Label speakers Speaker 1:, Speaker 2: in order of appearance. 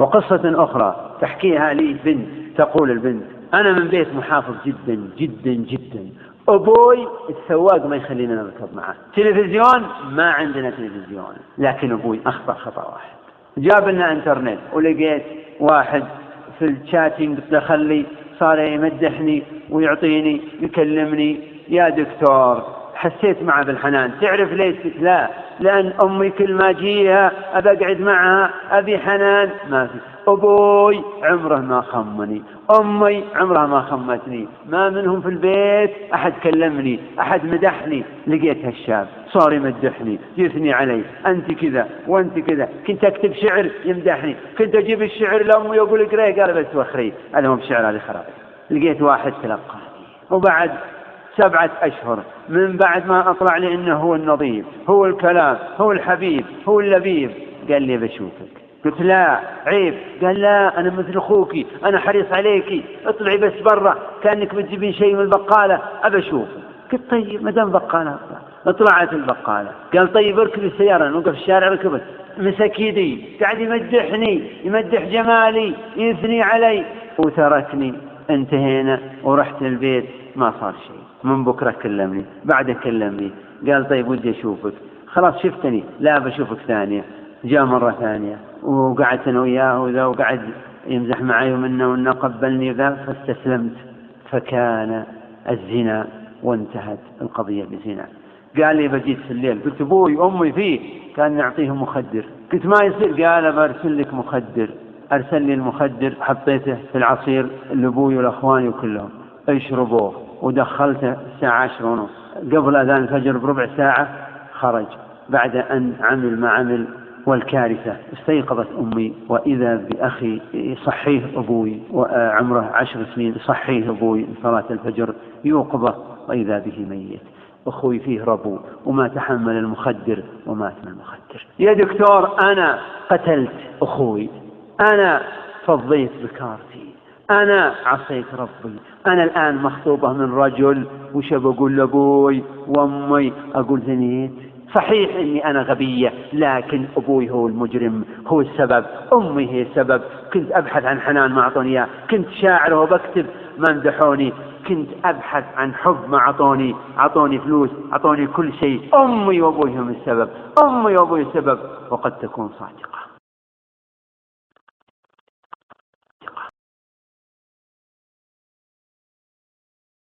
Speaker 1: وقصة أخرى تحكيها لي بنت، تقول البنت: أنا من بيت محافظ جدا جدا جدا، أبوي السواق ما يخلينا نركب معه، تلفزيون ما عندنا تلفزيون، لكن أبوي أخطأ خطأ واحد، جاب لنا انترنت ولقيت واحد في الشاتنج دخل لي صار يمدحني ويعطيني يكلمني: يا دكتور. حسيت معه بالحنان. تعرف ليش؟ لا، لأن أمي كل ما جيها أبى أقعد معها أبي حنان، ما في. أبوي عمره ما خمني، أمي عمرها ما خمتني، ما منهم في البيت أحد كلمني أحد مدحني. لقيت هالشاب صار يمدحني يثني علي: أنت كذا وأنت كذا. كنت أكتب شعر يمدحني، كنت أجيب الشعر لأمي وأقول اقرأي، قال: بس وخري هذا مو بشعر، هذه خرابي. لقيت واحد تلقاني، وبعد 7 أشهر من بعد ما أطلع لي إنه هو النظيف، هو الكلام، هو الحبيب، هو اللبيب، قال لي: بشوفك. قلت: لا عيب. قال: لا، أنا مثل أخوكي، أنا حريص عليكي، اطلعي بس برا كأنك بتجيبين شيء من البقالة، أبى أشوفك. قلت: طيب ما دام بقالة. طلعت البقالة. قال: طيب اركب السيارة. نوقف في الشارع. ركبت. مسك يدي قاعد يمدحني، يمدح جمالي، يثني علي، وتركني. انتهينا ورحت البيت، ما صار شيء. من بكرة كلمني، بعد كلمني، قال: طيب ودي أشوفك. خلاص شفتني، لا بشوفك ثانية. جاء مرة ثانية وقعدت أنا وياه وذا، وقعد يمزح معي ومنه قبلني ذا، فاستسلمت. فكان الزنا وانتهت القضية بزنا. قال لي: بجيت في الليل. قلت: أبوي أمي فيه. كان نعطيهم مخدر. قلت: ما يصير. قال: برسل لك مخدر. أرسل لي المخدر، حطيته في العصير لأبوي والأخواني وكلهم اشربوه، ودخلته الساعة 10:30 قبل أذان الفجر بربع ساعة. خرج بعد أن عمل ما عمل. والكارثة استيقظت أمي وإذا بأخي يصحيه أبوي وعمره 10 سنين، يصحيه أبوي صلاة الفجر يوقظه وإذا به ميت. أخوي فيه ربو وما تحمل المخدر ومات من المخدر. يا دكتور أنا قتلت أخوي، أنا فضيت بكارتي، أنا عصيت ربي، أنا الآن مخطوبة من رجل، وش بقول لأبوي وأمي؟ أقول زنيت. صحيح إني أنا غبية، لكن أبوي هو المجرم، هو السبب، أمي هي السبب. كنت أبحث عن حنان ما أعطوني إياه، كنت شاعر وبكتب ما مدحوني، كنت أبحث عن حب ما أعطوني فلوس، أعطوني كل شيء. أمي وأبوي هم السبب، أمي وأبوي السبب. وقد تكون صادقة.